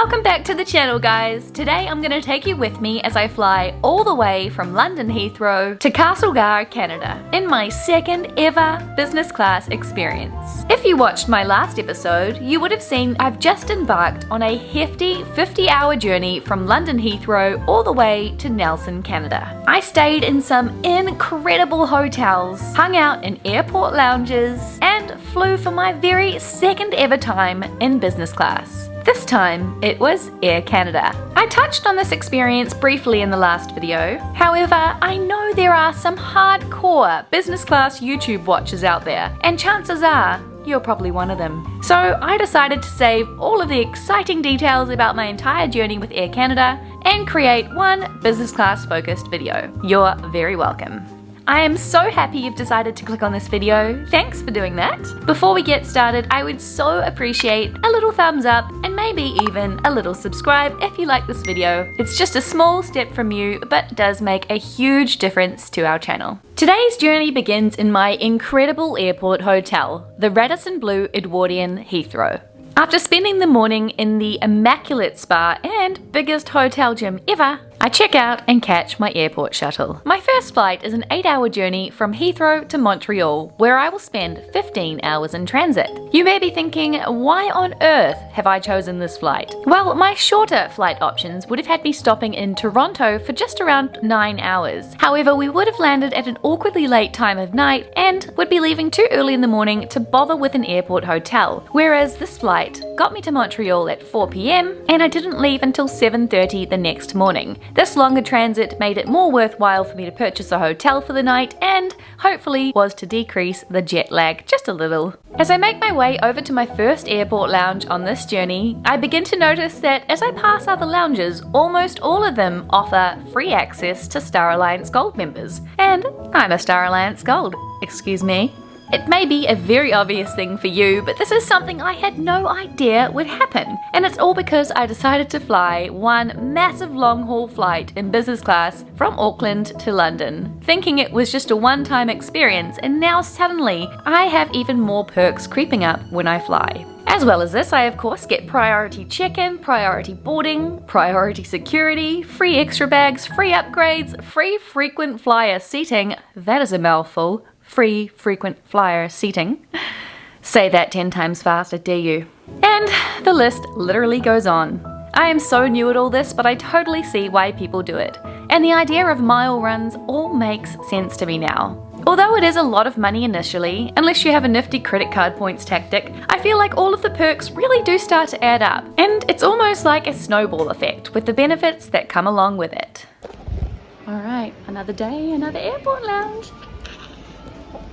Welcome back to the channel, guys. Today I'm going to take you with me as I fly all the way from London Heathrow to Castlegar, Canada, in my second ever business class experience. If you watched my last episode, you would have seen I've just embarked on a hefty 50-hour journey from London Heathrow all the way to Nelson, Canada. I stayed in some incredible hotels, hung out in airport lounges, and flew for my very second ever time in business class. This time, it was Air Canada. I touched on this experience briefly in the last video. However, I know there are some hardcore business class YouTube watchers out there, and chances are, you're probably one of them. So I decided to save all of the exciting details about my entire journey with Air Canada and create one business class focused video. You're very welcome. I am so happy you've decided to click on this video. Thanks for doing that. Before we get started, I would so appreciate a little thumbs up and maybe even a little subscribe if you like this video. It's just a small step from you, but does make a huge difference to our channel. Today's journey begins in my incredible airport hotel, the Radisson Blu Edwardian Heathrow. After spending the morning in the immaculate spa and biggest hotel gym ever, I check out and catch my airport shuttle. My first flight is an 8-hour journey from Heathrow to Montreal, where I will spend 15 hours in transit. You may be thinking, why on earth have I chosen this flight? Well, my shorter flight options would have had me stopping in Toronto for just around 9 hours. However, we would have landed at an awkwardly late time of night and would be leaving too early in the morning to bother with an airport hotel, whereas this flight got me to Montreal at 4 p.m. and I didn't leave until 7:30 the next morning. This longer transit made it more worthwhile for me to purchase a hotel for the night and hopefully was to decrease the jet lag just a little. As I make my way over to my first airport lounge on this journey, I begin to notice that as I pass other lounges, almost all of them offer free access to Star Alliance Gold members. And I'm a Star Alliance Gold, excuse me. It may be a very obvious thing for you, but this is something I had no idea would happen. And it's all because I decided to fly one massive long-haul flight in business class from Auckland to London, thinking it was just a one-time experience, and now suddenly I have even more perks creeping up when I fly. As well as this, I of course get priority check-in, priority boarding, priority security, free extra bags, free upgrades, free frequent flyer seating, that is a mouthful, free frequent flyer seating. Say that 10 times fast, I dare you. And the list literally goes on. I am so new at all this, but I totally see why people do it. And the idea of mile runs all makes sense to me now. Although it is a lot of money initially, unless you have a nifty credit card points tactic, I feel like all of the perks really do start to add up. And it's almost like a snowball effect with the benefits that come along with it. Alright, another day, another airport lounge.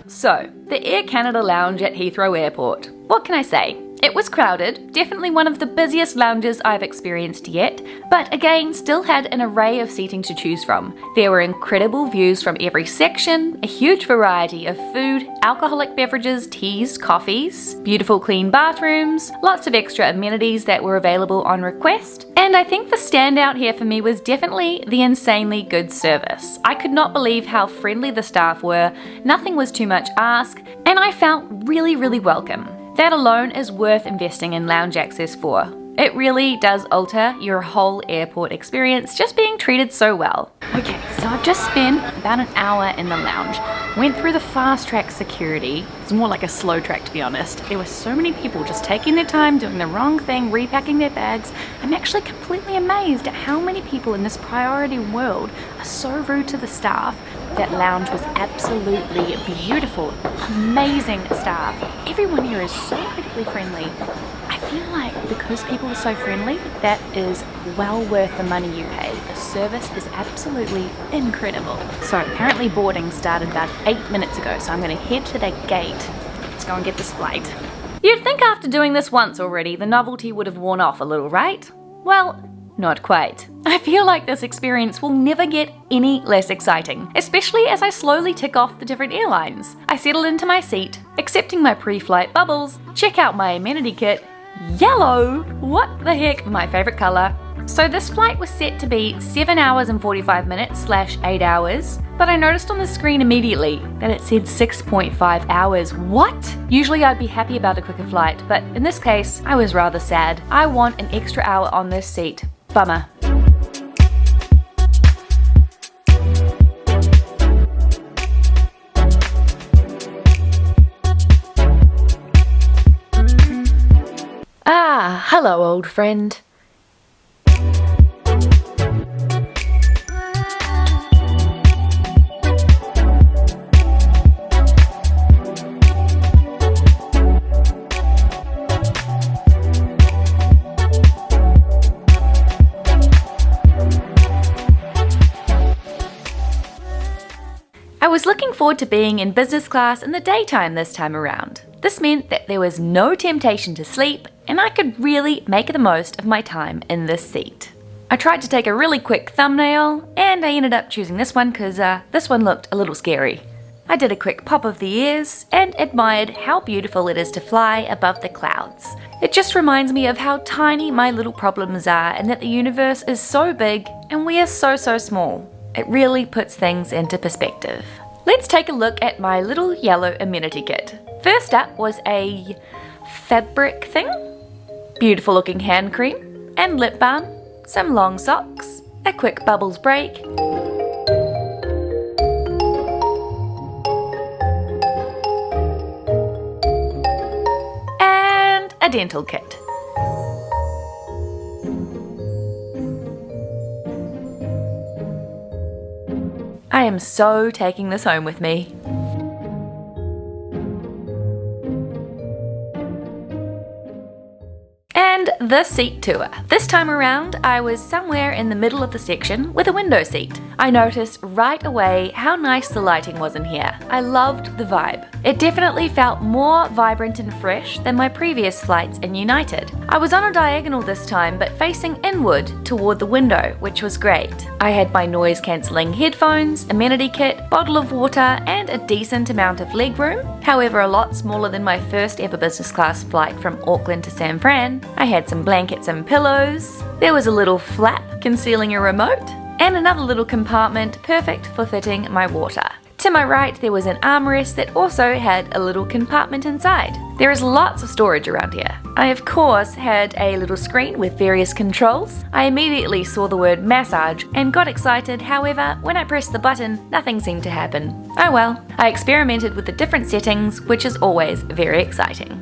So, the Air Canada lounge at Heathrow Airport. What can I say? It was crowded, definitely one of the busiest lounges I've experienced yet, but again still had an array of seating to choose from. There were incredible views from every section, a huge variety of food, alcoholic beverages, teas, coffees, beautiful clean bathrooms, lots of extra amenities that were available on request, and I think the standout here for me was definitely the insanely good service. I could not believe how friendly the staff were, nothing was too much ask, and I felt really welcome. That alone is worth investing in lounge access for. It really does alter your whole airport experience just being treated so well. Okay, so I've just spent about an hour in the lounge. Went through the fast track security. It's more like a slow track, to be honest. There were so many people just taking their time, doing the wrong thing, repacking their bags. I'm actually completely amazed at how many people in this priority world are so rude to the staff. That lounge was absolutely beautiful, amazing staff. Everyone here is so incredibly friendly. I feel like because people are so friendly, that is well worth the money you pay. The service is absolutely incredible. So apparently boarding started about 8 minutes ago, so I'm going to head to the gate. Let's go and get this flight. You'd think after doing this once already, the novelty would have worn off a little, right? Well, not quite. I feel like this experience will never get any less exciting, especially as I slowly tick off the different airlines. I settle into my seat, accepting my pre-flight bubbles, check out my amenity kit. Yellow? What the heck? My favorite color. So this flight was set to be 7 hours and 45 minutes / 8 hours, but I noticed on the screen immediately that it said 6.5 hours. What? Usually I'd be happy about a quicker flight, but in this case, I was rather sad. I want an extra hour on this seat. Bummer. Ah, hello old friend. I was looking forward to being in business class in the daytime this time around. This meant that there was no temptation to sleep, and I could really make the most of my time in this seat. I tried to take a really quick thumbnail, and I ended up choosing this one because this one looked a little scary. I did a quick pop of the ears and admired how beautiful it is to fly above the clouds. It just reminds me of how tiny my little problems are and that the universe is so big and we are so small. It really puts things into perspective. Let's take a look at my little yellow amenity kit. First up was a fabric thing, beautiful looking hand cream and lip balm, some long socks, a quick bubbles break, and a dental kit. I am so taking this home with me. And the seat tour. This time around, I was somewhere in the middle of the section with a window seat. I noticed right away how nice the lighting was in here. I loved the vibe. It definitely felt more vibrant and fresh than my previous flights in United. I was on a diagonal this time, but facing inward toward the window, which was great. I had my noise-cancelling headphones, amenity kit, bottle of water, and a decent amount of legroom. However, a lot smaller than my first ever business class flight from Auckland to San Fran. I had some blankets and pillows. There was a little flap concealing a remote, and another little compartment perfect for fitting my water. To my right, there was an armrest that also had a little compartment inside. There is lots of storage around here. I of course had a little screen with various controls. I immediately saw the word massage and got excited, however, when I pressed the button, nothing seemed to happen. Oh well, I experimented with the different settings, which is always very exciting.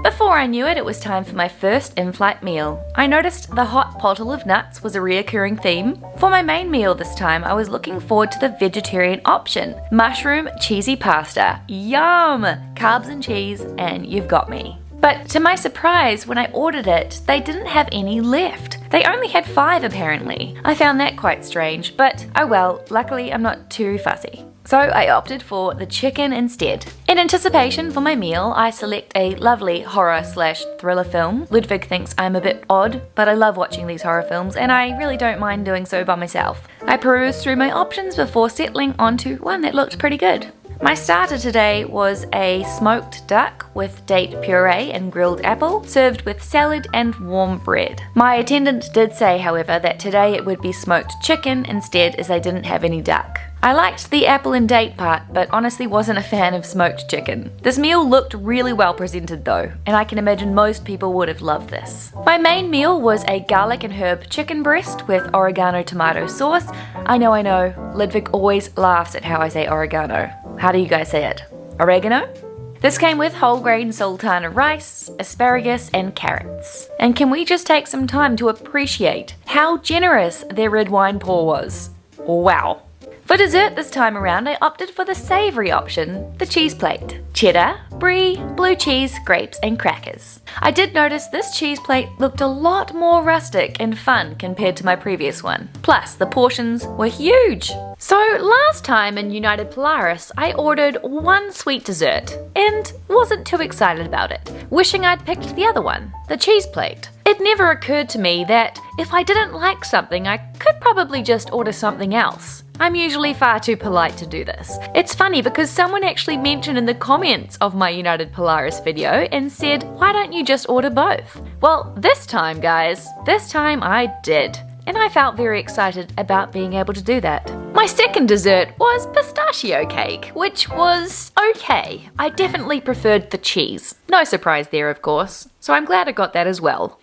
Before I knew it, it was time for my first in-flight meal. I noticed the hot pottle of nuts was a reoccurring theme. For my main meal this time, I was looking forward to the vegetarian option. Mushroom cheesy pasta. Yum! Carbs and cheese, and you've got me. But to my surprise, when I ordered it, they didn't have any left. They only had 5 apparently. I found that quite strange, but oh well, luckily I'm not too fussy. So I opted for the chicken instead. In anticipation for my meal, I select a lovely horror/thriller film. Ludwig thinks I'm a bit odd, but I love watching these horror films and I really don't mind doing so by myself. I perused through my options before settling onto one that looked pretty good. My starter today was a smoked duck with date puree and grilled apple, served with salad and warm bread. My attendant did say, however, that today it would be smoked chicken instead as they didn't have any duck. I liked the apple and date part, but honestly wasn't a fan of smoked chicken. This meal looked really well presented though, and I can imagine most people would have loved this. My main meal was a garlic and herb chicken breast with oregano tomato sauce. I know, Ludwig always laughs at how I say oregano. How do you guys say it? Oregano? This came with whole grain sultana rice, asparagus, and carrots. And can we just take some time to appreciate how generous their red wine pour was? Wow. For dessert this time around, I opted for the savoury option, the cheese plate. Cheddar, brie, blue cheese, grapes, and crackers. I did notice this cheese plate looked a lot more rustic and fun compared to my previous one. Plus, the portions were huge. So last time in United Polaris, I ordered one sweet dessert and wasn't too excited about it, wishing I'd picked the other one, the cheese plate. It never occurred to me that if I didn't like something, I could probably just order something else. I'm usually far too polite to do this. It's funny because someone actually mentioned in the comments of my United Polaris video and said, why don't you just order both? Well, this time, guys, this time I did. And I felt very excited about being able to do that. My second dessert was pistachio cake, which was okay. I definitely preferred the cheese. No surprise there, of course. So I'm glad I got that as well.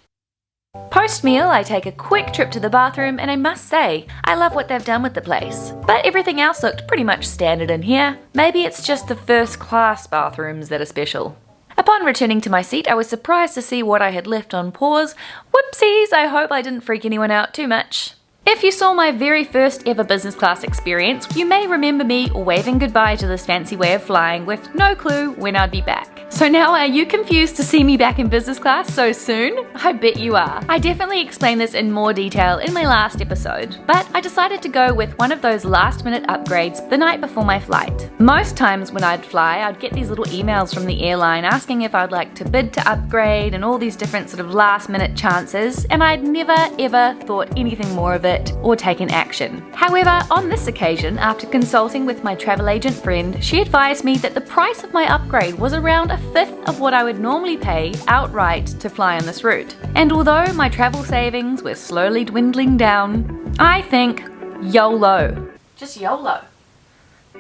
Post-meal, I take a quick trip to the bathroom, and I must say, I love what they've done with the place. But everything else looked pretty much standard in here. Maybe it's just the first-class bathrooms that are special. Upon returning to my seat, I was surprised to see what I had left on pause. Whoopsies, I hope I didn't freak anyone out too much. If you saw my very first ever business class experience, you may remember me waving goodbye to this fancy way of flying with no clue when I'd be back. So now are you confused to see me back in business class so soon? I bet you are. I definitely explained this in more detail in my last episode, but I decided to go with one of those last minute upgrades the night before my flight. Most times when I'd fly, I'd get these little emails from the airline asking if I'd like to bid to upgrade and all these different sort of last minute chances, and I'd never ever thought anything more of it or taken action. However, on this occasion, after consulting with my travel agent friend, she advised me that the price of my upgrade was around a fifth of what I would normally pay outright to fly on this route. And although my travel savings were slowly dwindling down, I think YOLO. Just YOLO.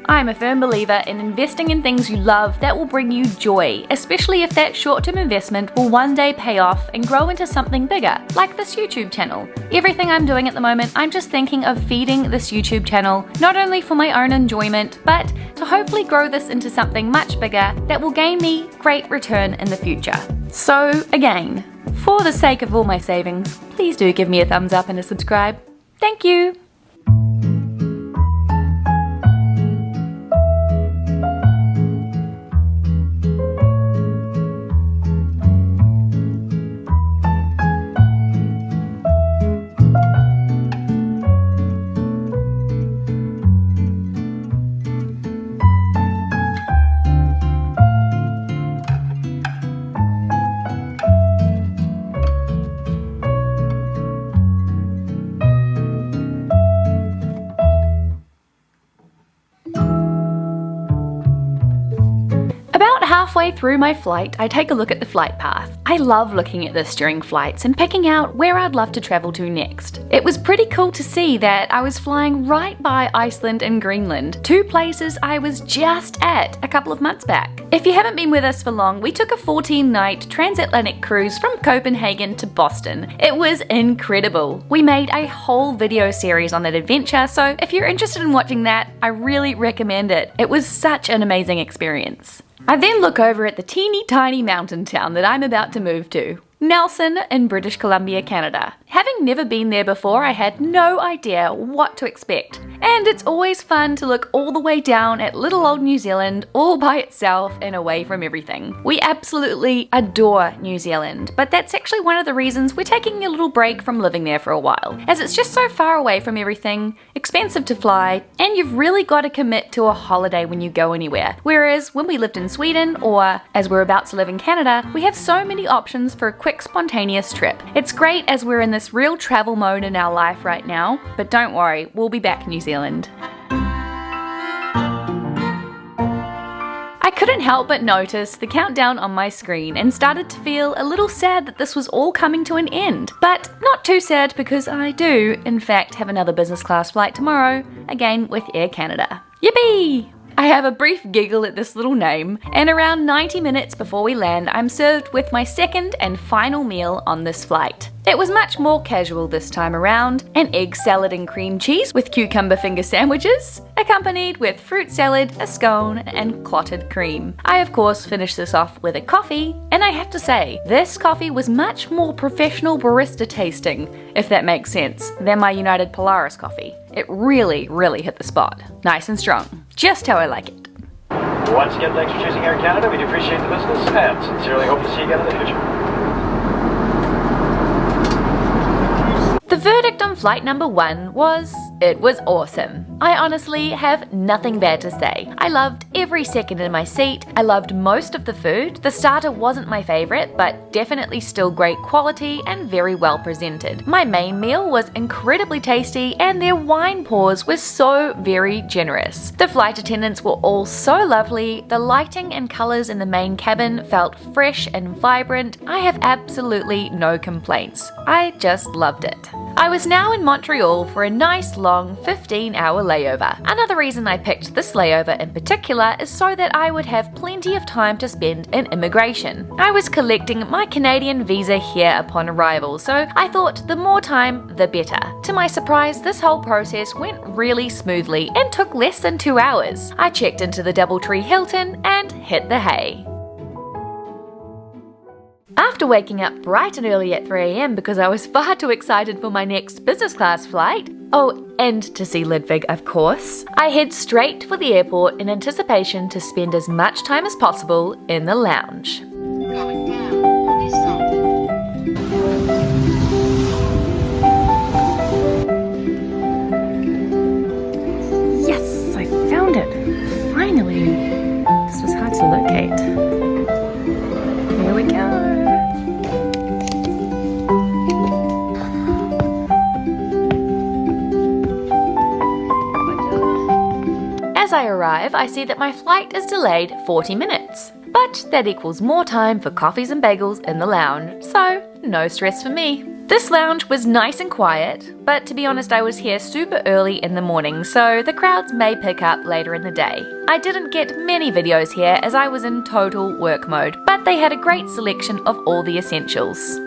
I'm a firm believer in investing in things you love that will bring you joy, especially if that short-term investment will one day pay off and grow into something bigger, like this YouTube channel. Everything I'm doing at the moment, I'm just thinking of feeding this YouTube channel, not only for my own enjoyment, but to hopefully grow this into something much bigger that will gain me great return in the future. So again, for the sake of all my savings, please do give me a thumbs up and a subscribe. Thank you! Halfway through my flight, I take a look at the flight path. I love looking at this during flights and picking out where I'd love to travel to next. It was pretty cool to see that I was flying right by Iceland and Greenland, two places I was just at a couple of months back. If you haven't been with us for long, we took a 14-night transatlantic cruise from Copenhagen to Boston. It was incredible. We made a whole video series on that adventure, so if you're interested in watching that, I really recommend it. It was such an amazing experience. I then look over at the teeny tiny mountain town that I'm about to move to, Nelson in British Columbia, Canada. Having never been there before, I had no idea what to expect. And it's always fun to look all the way down at little old New Zealand all by itself and away from everything. We absolutely adore New Zealand, but that's actually one of the reasons we're taking a little break from living there for a while, as it's just so far away from everything, expensive to fly, and you've really got to commit to a holiday when you go anywhere. Whereas when we lived in Sweden, or as we're about to live in Canada, we have so many options for a quick spontaneous trip. It's great as we're in this real travel mode in our life right now, but don't worry, we'll be back in New Zealand. I couldn't help but notice the countdown on my screen and started to feel a little sad that this was all coming to an end. But not too sad because I do, in fact, have another business class flight tomorrow, again with Air Canada. Yippee! I have a brief giggle at this little name, and around 90 minutes before we land, I'm served with my second and final meal on this flight. It was much more casual this time around, an egg salad and cream cheese with cucumber finger sandwiches, accompanied with fruit salad, a scone, and clotted cream. I of course finished this off with a coffee, and I have to say, this coffee was much more professional barista tasting, if that makes sense, than my United Polaris coffee. It really, really hit the spot. Nice and strong. Just how I like it. Once again, thanks for choosing Air Canada. We do appreciate the business and sincerely hope to see you again in the future. The verdict on flight number 1 was, it was awesome. I honestly have nothing bad to say. I loved every second in my seat. I loved most of the food. The starter wasn't my favorite, but definitely still great quality and very well presented. My main meal was incredibly tasty and their wine pours were so very generous. The flight attendants were all so lovely. The lighting and colors in the main cabin felt fresh and vibrant. I have absolutely no complaints. I just loved it. I was now in Montreal for a nice long 15-hour layover. Another reason I picked this layover in particular is so that I would have plenty of time to spend in immigration. I was collecting my Canadian visa here upon arrival, so I thought the more time, the better. To my surprise, this whole process went really smoothly and took less than 2 hours. I checked into the Doubletree Hilton and hit the hay. After waking up bright and early at 3 AM because I was far too excited for my next business class flight, oh, and to see Ludwig of course, I head straight for the airport in anticipation to spend as much time as possible in the lounge. Going down on this side. Yes, I found it! Finally! This was hard to locate. Here we go! As I arrive, I see that my flight is delayed 40 minutes. But that equals more time for coffees and bagels in the lounge, so no stress for me. This lounge was nice and quiet, but to be honest I was here super early in the morning, so the crowds may pick up later in the day. I didn't get many videos here as I was in total work mode, but they had a great selection of all the essentials.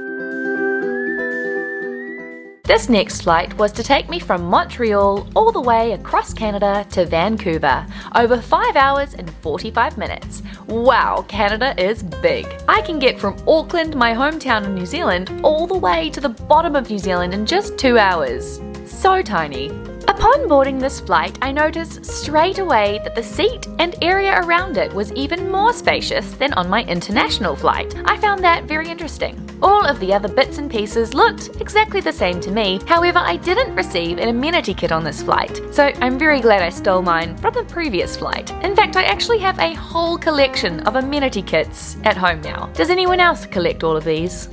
This next flight was to take me from Montreal all the way across Canada to Vancouver, over 5 hours and 45 minutes. Wow, Canada is big. I can get from Auckland, my hometown in New Zealand, all the way to the bottom of New Zealand in just 2 hours. So tiny. Upon boarding this flight, I noticed straight away that the seat and area around it was even more spacious than on my international flight. I found that very interesting. All of the other bits and pieces looked exactly the same to me, however I didn't receive an amenity kit on this flight, so I'm very glad I stole mine from the previous flight. In fact, I actually have a whole collection of amenity kits at home now. Does anyone else collect all of these?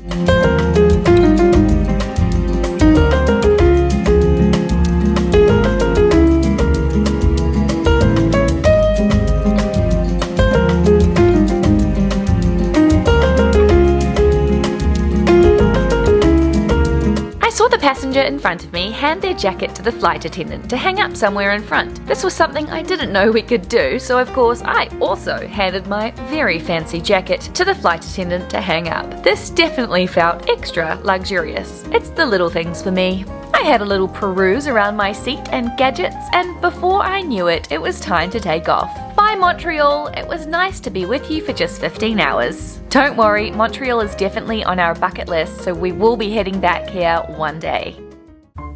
The passenger in front of me hand their jacket to the flight attendant to hang up somewhere in front. This was something I didn't know we could do, so of course I also handed my very fancy jacket to the flight attendant to hang up. This definitely felt extra luxurious. It's the little things for me. I had a little peruse around my seat and gadgets, and before I knew it, it was time to take off. Bye Montreal, it was nice to be with you for just 15 hours. Don't worry, Montreal is definitely on our bucket list, so we will be heading back here one day.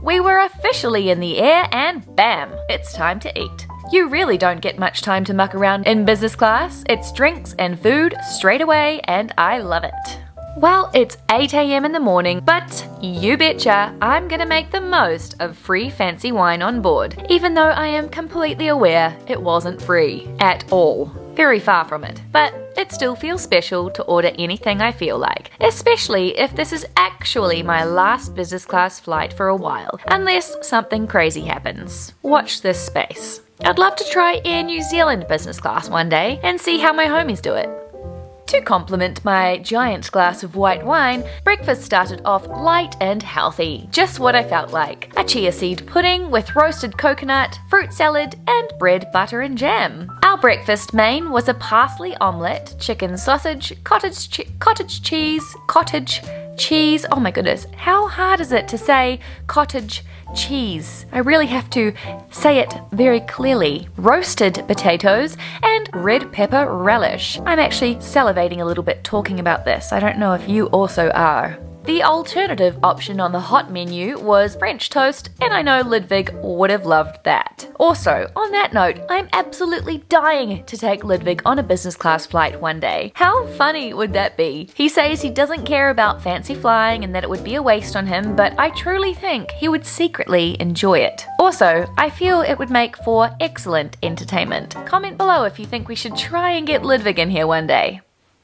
We were officially in the air and bam, it's time to eat. You really don't get much time to muck around in business class. It's drinks and food straight away, and I love it. Well, it's 8 AM in the morning, but you betcha I'm gonna make the most of free fancy wine on board, even though I am completely aware it wasn't free at all. Very far from it, but it still feels special to order anything I feel like, especially if this is actually my last business class flight for a while, unless something crazy happens. Watch this space. I'd love to try Air New Zealand business class one day and see how my homies do it. To complement my giant glass of white wine, breakfast started off light and healthy, just what I felt like. A chia seed pudding with roasted coconut, fruit salad, and bread, butter, and jam. Our breakfast main was a parsley omelette, chicken sausage, cottage cheese, oh my goodness, how hard is it to say cottage cheese? I really have to say it very clearly. Roasted potatoes and red pepper relish. I'm actually salivating a little bit talking about this. I don't know if you also are. The alternative option on the hot menu was French toast, and I know Ludwig would have loved that. Also, on that note, I'm absolutely dying to take Ludwig on a business class flight one day. How funny would that be? He says he doesn't care about fancy flying and that it would be a waste on him, but I truly think he would secretly enjoy it. Also, I feel it would make for excellent entertainment. Comment below if you think we should try and get Ludwig in here one day.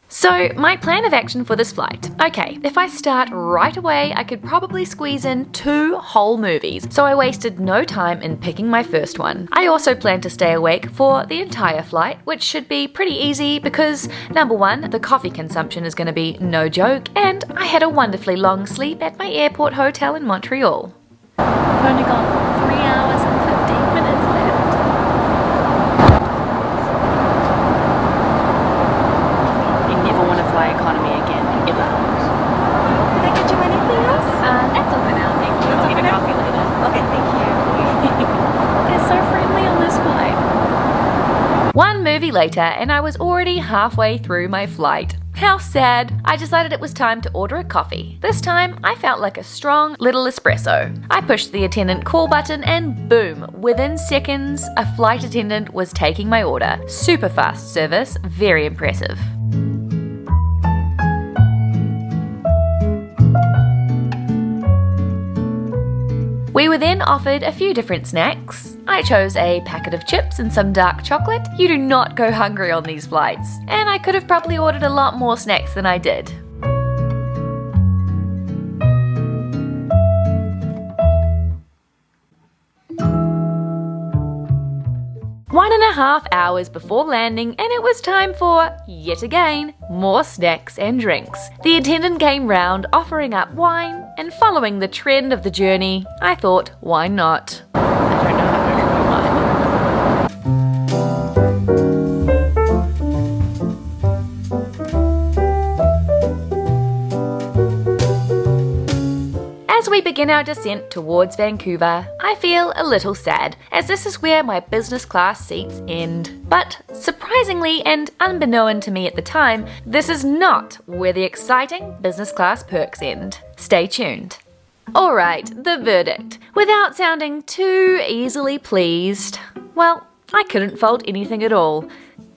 So, my plan of action for this flight. Okay, if I start right away, I could probably squeeze in 2 whole movies, so I wasted no time in picking my first one. I also plan to stay awake for the entire flight, which should be pretty easy because, number 1, the coffee consumption is going to be no joke, and I had a wonderfully long sleep at my airport hotel in Montreal. I've only got 3 hours and 15 minutes left. Fly economy again, ever. Can I get you anything else? That's all for now, thank you. I'll get a coffee later. Okay, thank you. They're so friendly on this flight. One movie later, and I was already halfway through my flight. How sad. I decided it was time to order a coffee. This time, I felt like a strong little espresso. I pushed the attendant call button and boom, within seconds, a flight attendant was taking my order. Super fast service, very impressive. We were then offered a few different snacks. I chose a packet of chips and some dark chocolate. You do not go hungry on these flights. And I could have probably ordered a lot more snacks than I did. 1.5 hours before landing, and it was time for, yet again, more snacks and drinks. The attendant came round offering up wine, and following the trend of the journey, I thought, why not? I don't know how to drink wine. As we begin our descent towards Vancouver, I feel a little sad, as this is where my business class seats end. But surprisingly and unbeknown to me at the time, this is not where the exciting business class perks end. Stay tuned. Alright, the verdict. Without sounding too easily pleased, well, I couldn't fault anything at all.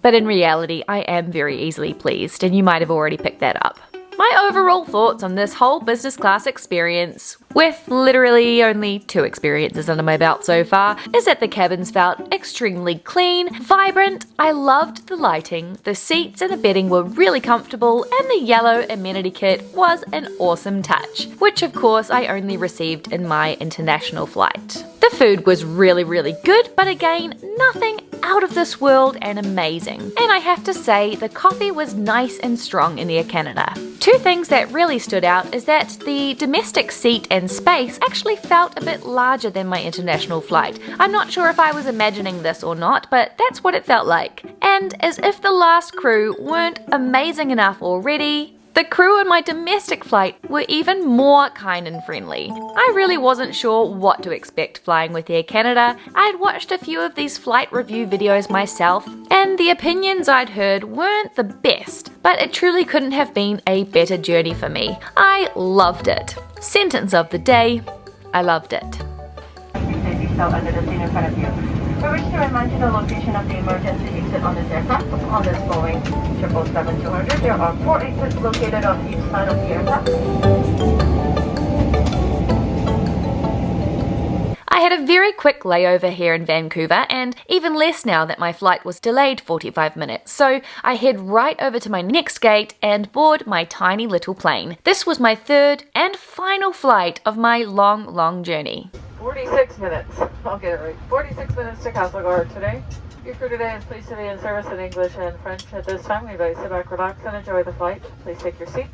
But in reality, I am very easily pleased, and you might have already picked that up. My overall thoughts on this whole business class experience, with literally only 2 experiences under my belt so far, is that the cabins felt extremely clean, vibrant, I loved the lighting, the seats and the bedding were really comfortable, and the yellow amenity kit was an awesome touch, which of course I only received in my international flight. The food was really good, but again, nothing out of this world and amazing. And I have to say, the coffee was nice and strong in Air Canada. 2 things that really stood out is that the domestic seat and space actually felt a bit larger than my international flight. I'm not sure if I was imagining this or not, but that's what it felt like. And as if the last crew weren't amazing enough already, the crew on my domestic flight were even more kind and friendly. I really wasn't sure what to expect flying with Air Canada. I'd watched a few of these flight review videos myself, and the opinions I'd heard weren't the best, but it truly couldn't have been a better journey for me. I loved it. Sentence of the day, I loved it. Under the scene in front of you. We wish to remind you the location of the emergency exit on this aircraft. On this Boeing 777-200, there are 4 exits located on each side of the aircraft. I had a very quick layover here in Vancouver, and even less now that my flight was delayed 45 minutes, so I head right over to my next gate and board my tiny little plane. This was my 3rd and final flight of my long journey. 46 minutes. I'll get it right. 46 minutes to Castlegar today. Your crew today is pleased to be in service in English and French. At this time, we invite you to sit back, relax, and enjoy the flight. Please take your seats.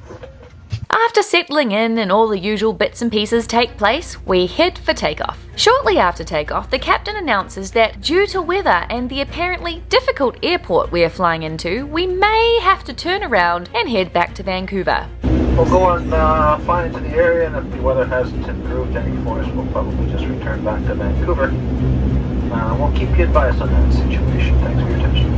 After settling in and all the usual bits and pieces take place, we head for takeoff. Shortly after takeoff, the captain announces that due to weather and the apparently difficult airport we are flying into, we may have to turn around and head back to Vancouver. We'll go on flying into the area, and if the weather hasn't improved any for us, we'll probably just return back to Vancouver. We'll keep you advised on that situation. Thanks for your attention.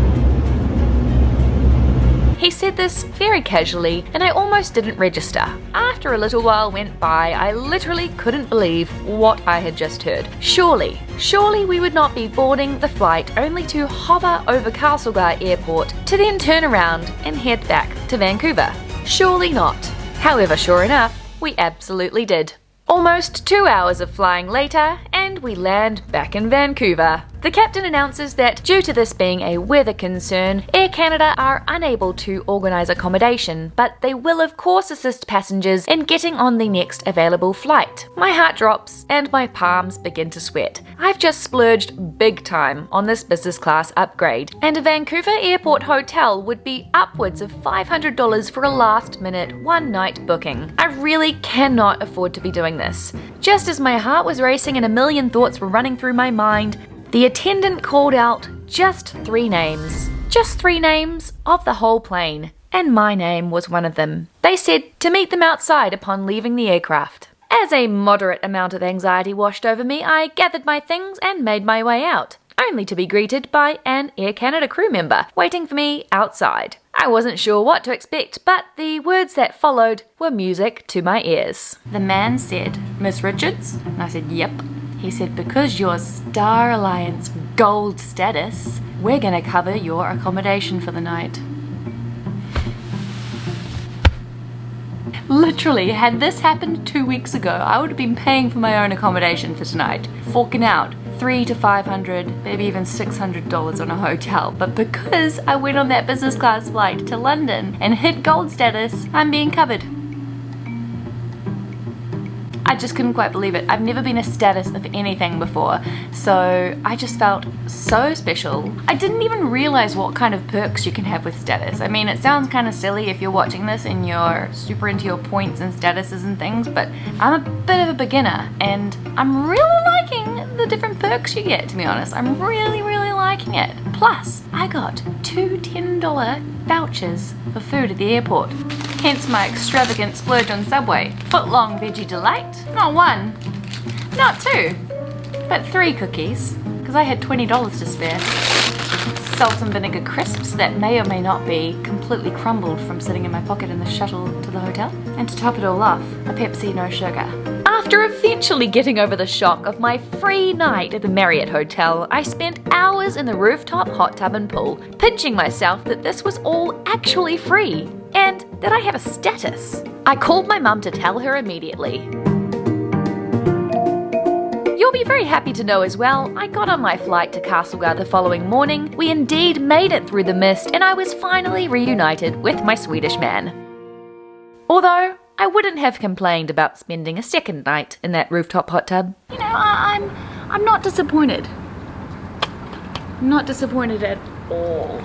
He said this very casually, and I almost didn't register. After a little while went by, I literally couldn't believe what I had just heard. Surely we would not be boarding the flight only to hover over Castlegar Airport to then turn around and head back to Vancouver. Surely not. However, sure enough, we absolutely did. Almost 2 hours of flying later, and we land back in Vancouver. The captain announces that due to this being a weather concern, Air Canada are unable to organise accommodation, but they will of course assist passengers in getting on the next available flight. My heart drops and my palms begin to sweat. I've just splurged big time on this business class upgrade, and a Vancouver airport hotel would be upwards of $500 for a last minute one-night booking. I really cannot afford to be doing this. Just as my heart was racing and a million thoughts were running through my mind, the attendant called out just 3 names. Just 3 names of the whole plane, and my name was one of them. They said to meet them outside upon leaving the aircraft. As a moderate amount of anxiety washed over me, I gathered my things and made my way out, only to be greeted by an Air Canada crew member waiting for me outside. I wasn't sure what to expect, but the words that followed were music to my ears. The man said, "Miss Richards?" And I said, "Yep." He said, "Because you're Star Alliance Gold status, we're gonna cover your accommodation for the night." Literally, had this happened 2 weeks ago, I would have been paying for my own accommodation for tonight, forking out $300 to $500, maybe even $600 on a hotel. But because I went on that business class flight to London and hit gold status, I'm being covered. I just couldn't quite believe it. I've never been a status of anything before, so I just felt so special. I didn't even realize what kind of perks you can have with status. I mean, it sounds kind of silly if you're watching this and you're super into your points and statuses and things, but I'm a bit of a beginner and I'm really liking the different perks you get, to be honest. I'm really liking it. Plus, I got 2 $10 vouchers for food at the airport. Hence my extravagant splurge on Subway. Footlong veggie delight. Not 1, not 2, but 3 cookies, because I had $20 to spare. Salt and vinegar crisps that may or may not be completely crumbled from sitting in my pocket in the shuttle to the hotel. And to top it all off, a Pepsi no sugar. After eventually getting over the shock of my free night at the Marriott Hotel, I spent hours in the rooftop hot tub and pool, pinching myself that this was all actually free, and that I have a status. I called my mum to tell her immediately. You'll be very happy to know as well, I got on my flight to Castlegar the following morning. We indeed made it through the mist, and I was finally reunited with my Swedish man. Although, I wouldn't have complained about spending a second night in that rooftop hot tub. You know, I'm not disappointed. Not disappointed at all.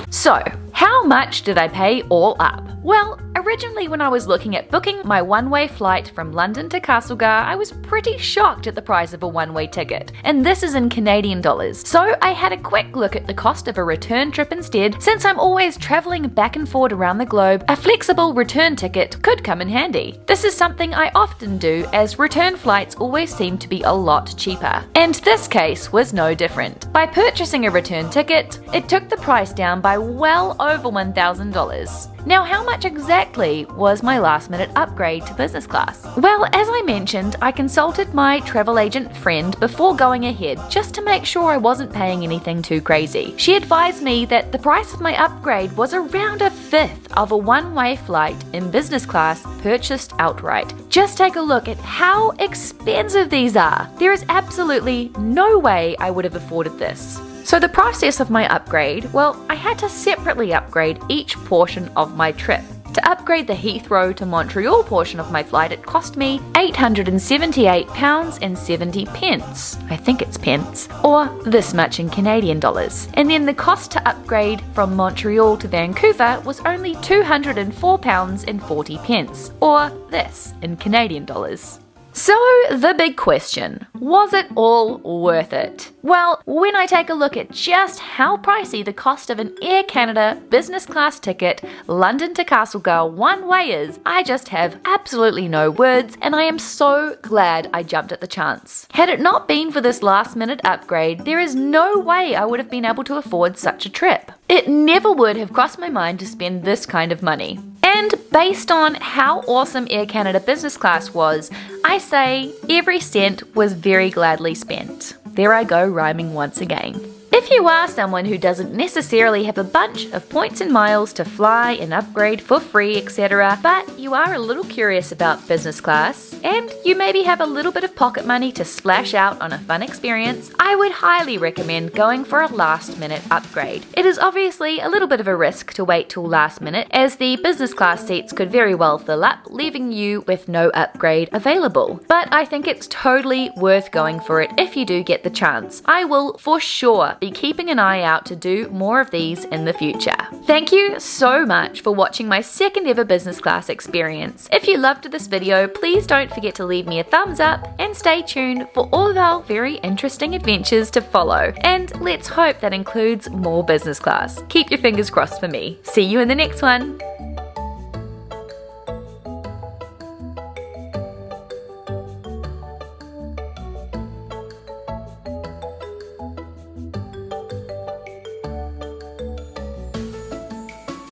So, how much did I pay all up? Well, originally when I was looking at booking my one-way flight from London to Castlegar, I was pretty shocked at the price of a one-way ticket, and this is in Canadian dollars. So I had a quick look at the cost of a return trip instead. Since I'm always travelling back and forth around the globe, a flexible return ticket could come in handy. This is something I often do, as return flights always seem to be a lot cheaper. And this case was no different. By purchasing a return ticket, it took the price down by well over $1,000. Now, how much exactly was my last-minute upgrade to business class? Well, as I mentioned, I consulted my travel agent friend before going ahead, just to make sure I wasn't paying anything too crazy. She advised me that the price of my upgrade was around 1/5 of a one-way flight in business class purchased outright. Just take a look at how expensive these are. There is absolutely no way I would have afforded this. So the process of my upgrade, well, I had to separately upgrade each portion of my trip. To upgrade the Heathrow to Montreal portion of my flight, it cost me £878.70. I think it's pence, or this much in Canadian dollars. And then the cost to upgrade from Montreal to Vancouver was only £204.40, or this in Canadian dollars. So the big question, was it all worth it? Well, when I take a look at just how pricey the cost of an Air Canada business class ticket London to Castlegar one way is, I just have absolutely no words, and I am so glad I jumped at the chance. Had it not been for this last minute upgrade, there is no way I would have been able to afford such a trip. It never would have crossed my mind to spend this kind of money. And based on how awesome Air Canada business class was, I say every cent was very gladly spent. There I go, rhyming once again. If you are someone who doesn't necessarily have a bunch of points and miles to fly and upgrade for free, etc., but you are a little curious about business class, and you maybe have a little bit of pocket money to splash out on a fun experience, I would highly recommend going for a last minute upgrade. It is obviously a little bit of a risk to wait till last minute, as the business class seats could very well fill up, leaving you with no upgrade available. But I think it's totally worth going for it if you do get the chance. I will for sure be keeping an eye out to do more of these in the future. Thank you so much for watching my second ever business class experience. If you loved this video, please don't forget to leave me a thumbs up and stay tuned for all of our very interesting adventures to follow. And let's hope that includes more business class. Keep your fingers crossed for me. See you in the next one.